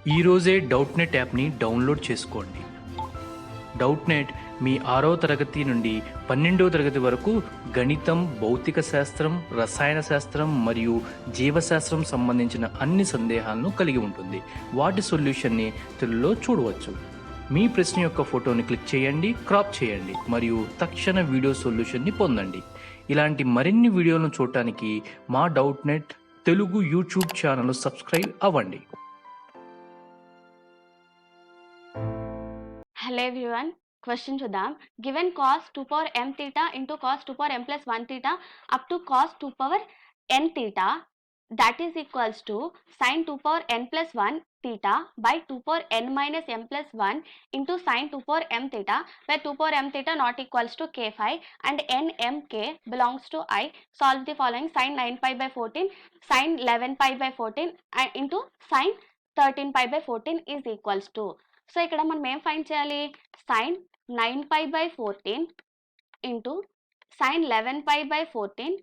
ఈరోజే డౌట్నెట్ యాప్ని డౌన్లోడ్ చేసుకోండి. డౌట్నెట్ మీ 6వ తరగతి నుండి 12వ తరగతి వరకు గణితం, భౌతిక శాస్త్రం, రసాయన శాస్త్రం మరియు జీవశాస్త్రం సంబంధించిన అన్ని సందేహాలను కలిగి ఉంటుంది. వాటి సొల్యూషన్ని తెలుగులో చూడవచ్చు. మీ ప్రశ్న యొక్క ఫోటోని క్లిక్ చేయండి, క్రాప్ చేయండి మరియు తక్షణ వీడియో సొల్యూషన్ని పొందండి. ఇలాంటి మరిన్ని వీడియోలను చూడటానికి మా Doubtnut Telugu YouTube channel subscribe అవ్వండి. Hello everyone. Question చూద్దాం. Given cos 2 power m theta into cos 2 power m plus 1 theta up to cos 2 power n theta that is equals to sin 2 power n plus 1 theta by 2 power n minus m plus 1 into sin 2 power m theta where 2 power m theta not equals to k phi and n m k belongs to I. Solve the following: sin 9 pi by 14, sin 11 pi by 14 into sin 13 pi by 14 is equals to. So ఇక్కడ మనం ఏం find చేయాలి? Sine 9 pi by 14 into sine 11 pi by 14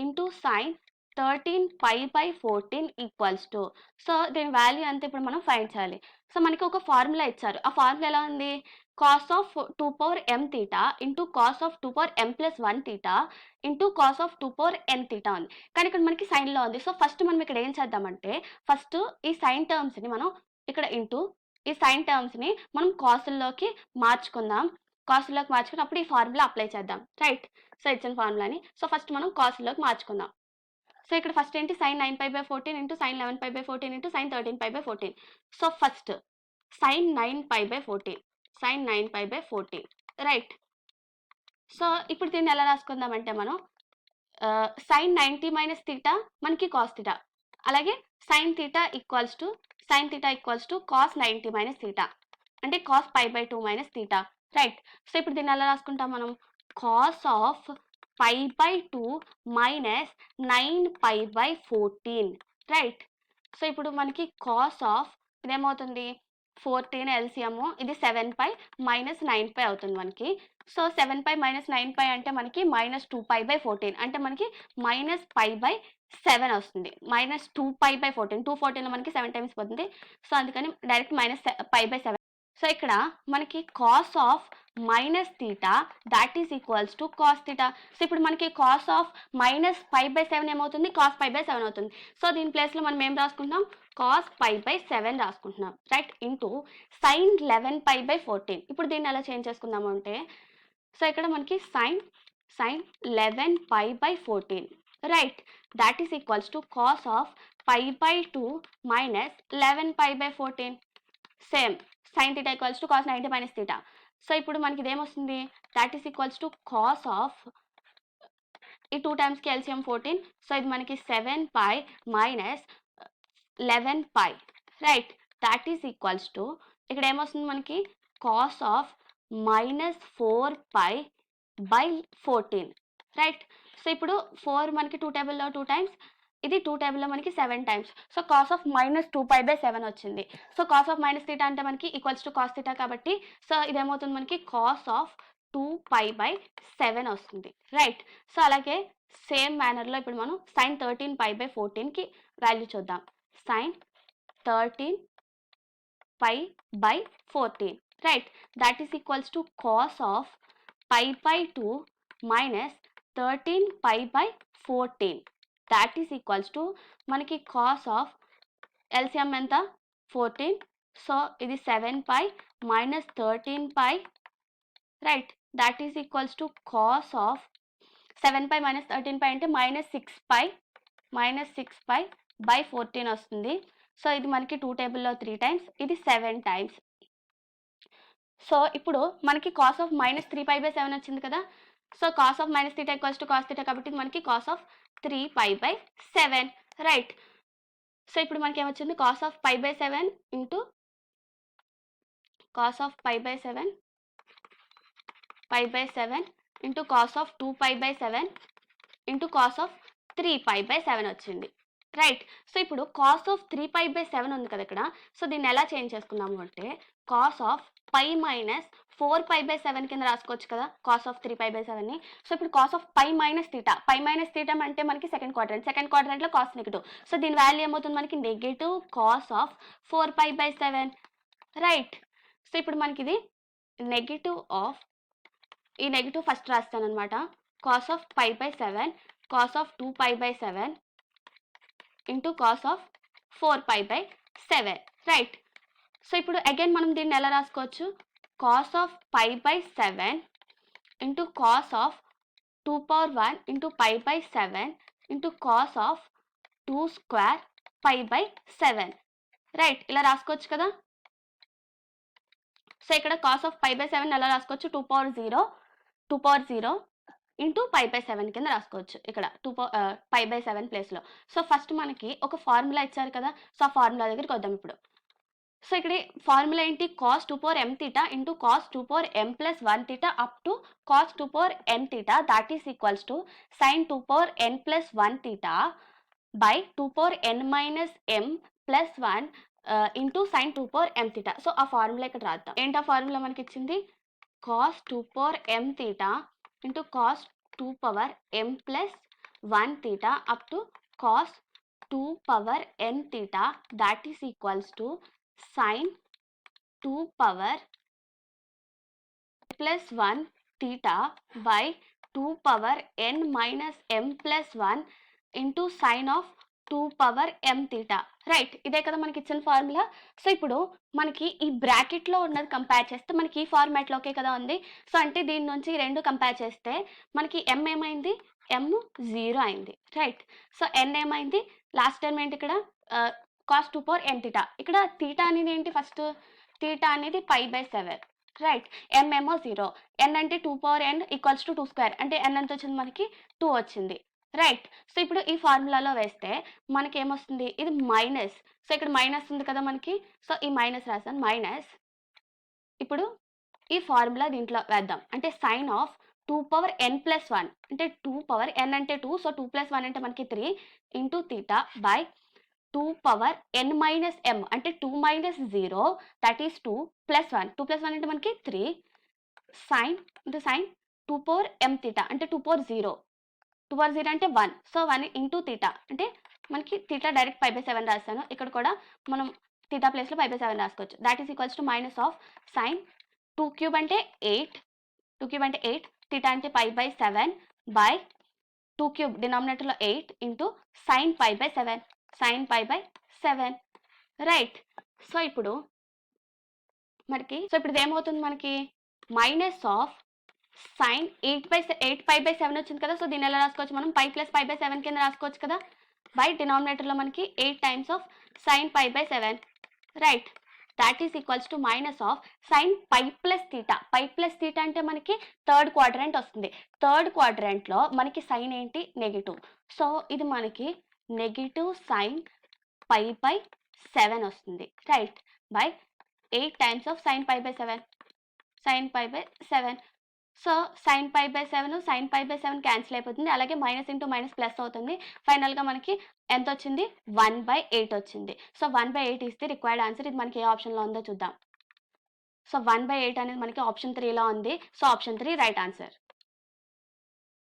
into sine 13 pi by 14 equals to. So దీని value అంతా ఇప్పుడు మనం find చేయాలి. So మనకి ఒక ఫార్ములా ఇచ్చారు. ఆ ఫార్ములా ఎలా ఉంది? Cos of 2 power m theta into cos of 2 power m plus 1 theta into cos of 2 power n theta ఉంది. కానీ ఇక్కడ మనకి సైన్లో ఉంది. సో ఫస్ట్ మనం ఇక్కడ ఏం చేద్దామంటే ఫస్ట్ ఈ సైన్ టర్మ్స్ని మనం ఇక్కడ ఇంటూ ఈ సైన్ టర్మ్స్ని మనం కాసుల్లోకి మార్చుకుందాం. కాసుల్లోకి మార్చుకున్నప్పుడు ఈ ఫార్ములా అప్లై చేద్దాం. రైట్. సో ఇచ్చిన ఫార్ములాని సో ఫస్ట్ మనం కాసుల్లోకి మార్చుకుందాం. సో ఇక్కడ ఫస్ట్ ఏంటి? Sine 9 pi by 14 into sine 11 pi by 14 into sine 13 pi by 14. So first sine 9 pi by 14, sine 9 pi by 14. Right. So ఇప్పుడు దీన్ని ఎలా రాసుకుందామంటే మనం సైన్ 90 మైనస్ థీటా మనకి కాస్ థీటా, అలాగే sine theta equals to cos 90 minus theta అంటే cos pi by 2 minus theta. Right. So ఇప్పుడు దీన్ని ఎలా రాసుకుంటాం మనం? Cos of pi by 2 minus 9 pi by 14. Right. So ఇప్పుడు మనకి కాస్ ఆఫ్ ఇదేమవుతుంది? 14 ఎల్సిఎం, ఇది 7 పై మైనస్ 9 పై అవుతుంది మనకి. సో 7 పై మైనస్ 9 పై అంటే మనకి మైనస్ 2 పై బై 14 అంటే మనకి మైనస్ పై బై 7 వస్తుంది. మైనస్ 2 పై బై 14, 214 మనకి 7 టైమ్స్ పోతుంది. సో అందుకని direct minus pi by 7. So ఇక్కడ మనకి cos of minus theta that is equals to cos theta. So ఇప్పుడు మనకి cos of minus pi by 7 ఏమవుతుంది? కాస్ పై బై 7 అవుతుంది. సో దీని ప్లేస్లో మనం ఏం రాసుకుంటాం? కాస్ పై బై 7 రాసుకుంటున్నాం. Right. Into sine 11 pi by 14. ఇప్పుడు దీన్ని ఎలా చేంజ్ చేసుకుందాము అంటే సో ఇక్కడ మనకి sine 11 pi by 14. Right. That is equals to cos of pi by 2 minus 11 pi by 14. Same sine theta equals to cos 90 minus theta. So ఇప్పుడు మనకి ఇదేమొస్తుంది? That is equals to cos of ఈ 2 టైమ్స్కి LCM 14. So ఇది మనకి 7 pi minus 11 pi. Right. That is equals to ఇక్కడ ఏమొస్తుంది మనకి? Cos of minus 4 pi by 14. Right. So ఇప్పుడు 4 మనకి 2 టేబుల్లో 2 టైమ్స్, ఇది 2 టేబుల్లో మనకి 7 times. So cos of minus 2 pi by 7 వచ్చింది. So cos of minus theta అంటే మనకి ఈక్వల్స్ టు కాస్ థీటా కాబట్టి సో ఇదేమవుతుంది మనకి? కాస్ ఆఫ్ 2 పై బై 7 వస్తుంది. రైట్. సో అలాగే సేమ్ మేనర్లో ఇప్పుడు మనం సైన్ 13 పై బై 14కి వాల్యూ చూద్దాం. Sine 13 pi by 14. Right. That is equals to cos of pi by 2 minus 13 pi by 14. That is equals to మనకి కాస్ ఆఫ్ ఎల్సిఎం ఎంత? 14. So ఇది 7 pi minus 13 pi. Right. That is equals to cos of 7 pi minus 13 pi అంటే minus 6 pi by 14 వస్తుంది. So ఇది మనకి 2 టేబుల్లో 3 times, ఇది 7 times. So ఇప్పుడు మనకి cos of minus 3 pi by 7 వచ్చింది కదా. So cos of minus theta equals to cos theta కాబట్టి మనకి cos of 3 pi by 7. Right. So ఇప్పుడు మనకి ఏమొచ్చింది? Cos of pi by 7 into cos of pi by 7 into cos of 2 pi by 7 into cos of 3 pi by 7 వచ్చింది. Right. So, ఇప్పుడు cos of 3π/7 ఉంది కదా ఇక్కడ. సో, దీన్ని ఎలా చేంజ్ చేసుకుందాము అంటే, కాస్ ఆఫ్ పై మైనస్ 4π/7 కింద రాసుకోవచ్చు కదా! కాస్ ఆఫ్ 3π/7ని. సో, ఇప్పుడు cos of pi minus theta. Pi minus theta అంటే మనకి సెకండ్ క్వాడ్రంట్. సెకండ్ క్వాడ్రంట్‌లో కాస్ నెగెటివ్. సో, దీని వాల్యూ ఏమవుతుంది మనకి negative cos of 4π/7 right. So, ఇప్పుడు మనకిది నెగెటివ్ ఆఫ్ ఈ నెగెటివ్ ఫస్ట్ రాస్తాననమాట. Cos of π/7 cos of 2π/7 into cos of 4π/7 right. So, ఇప్పుడు అగైన్ మనం దీన్ని ఎలా రాసుకోవచ్చు? Cos of π/7 into cos of 2 into π/7 into cos of 2² π/7 right. ఇలా రాసుకోవచ్చు కదా! సో, ఇక్కడ కాస్ ఆఫ్ π/7 ఎలా రాసుకోవచ్చు? 2 ఇంటూ π/7 కింద రాసుకోవచ్చు. ఇక్కడ π/7 ప్లేస్‌లో. సో, ఫస్ట్ మనకి ఒక ఫార్ములా ఇచ్చారు కదా! సో, ఆ ఫార్ములా దగ్గరికి వద్దాం ఇప్పుడు. సో, ఇక్కడ ఫార్ములా ఏంటి? cos 2 m θ into cos 2 m plus 1 θ up to cos 2 m θ that is equals to sin 2 n plus 1 θ by 2 n minus m plus 1 into sin 2 m θ. So, ఆ formula ఇక్కడ రాద్దాం. ఏంటి ఆ ఫార్ములా మనకి ఇచ్చింది? cos 2 m θ into cos 2 m plus 1 θ up to cos 2 n θ that is equals to sin 2 plus 1 θ by 2 n minus m plus 1 into sine of 2 m θ right. ఇదే కదా మనకి ఇచ్చిన ఫార్ములా. సో, ఇప్పుడు మనకి ఈ బ్రాకెట్లో ఉన్నది కంపేర్ చేస్తే మనకి ఈ ఫార్మాట్‌లోకే కదా ఉంది. సో, అంటే దీని నుంచి ఈ 2 కంపేర్ చేస్తే మనకి m ఏమైంది? m 0 అయింది రైట్. సో, n ఏమైంది? లాస్ట్ టర్మ్ ఏంటి ఇక్కడ? cos 2 m θ. ఇక్కడ θ అనేది ఏంటి ఫస్ట్? θ అనేది π/7 రైట్. m ఏమో 0. n అంటే 2 ఈక్వల్స్ టు 2² అంటే n ఎంత వచ్చింది మనకి? 2 వచ్చింది రైట్. సో, ఇప్పుడు ఈ ఫార్ములాలో వేస్తే మనకి ఏమొస్తుంది? ఇది మైనస్. సో, ఇక్కడ మైనస్ ఉంది కదా మనకి. సో, ఈ మైనస్ రాసాను మైనస్. ఇప్పుడు ఈ ఫార్ములా దీంట్లో వేద్దాం. అంటే సైన్ ఆఫ్ 2 ప్లస్ 1 అంటే 2 n అంటే 2. సో, 2 ప్లస్ 1 అంటే మనకి 3 into θ by 2 n minus m అంటే 2 minus 0 that is 2 plus 1. 2 plus 1 అంటే మనకి 3 సైన్ ఇంటూ సైన్ 2 m θ అంటే 2 0 అంటే 1. సో, 1 ఇంటూ θ అంటే మనకి θ డైరెక్ట్ π/7 రాస్తాను. ఇక్కడ కూడా మనం θ ప్లేస్‌లో π/7 రాసుకోవచ్చు. That is equals to minus of sine 2³ అంటే 8 θ అంటే π/7 బై 2³ డినామినేటర్‌లో 8 ఇంటూ సైన్ π/7 రైట్. సో, ఇప్పుడు ఇది ఏమవుతుంది మనకి? మైనస్ ఆఫ్ సైన్ 8π/7 వచ్చింది కదా! సో, దీన్ని ఎలా రాసుకోవచ్చు మనం? π ప్లస్ π/7 కింద రాసుకోవచ్చు కదా! బై డినామినేటర్‌లో మనకి 8 times of sine π/7 right. That is equals to minus of sine π plus θ. π plus θ అంటే మనకి థర్డ్ క్వాడ్రంట్ వస్తుంది. థర్డ్ క్వాడ్రంట్‌లో మనకి సైన్ ఏంటి? నెగెటివ్. సో, ఇది మనకి నెగెటివ్ సైన్ π/7 వస్తుంది right. By 8 times of sine π/7 so, sine sine π/7 cancel అయిపోతుంది. అలాగే మైనస్ ఇంటూ మైనస్ ప్లస్ అవుతుంది. ఫైనల్‌గా మనకి ఎంత వచ్చింది? 1/8 వచ్చింది. So, 1/8 is the required answer. ఇది మనకి ఏ ఆప్షన్‌లో ఉందో చూద్దాం. సో, 1/8 అనేది మనకి ఆప్షన్ 3లో ఉంది. So, option 3 right answer.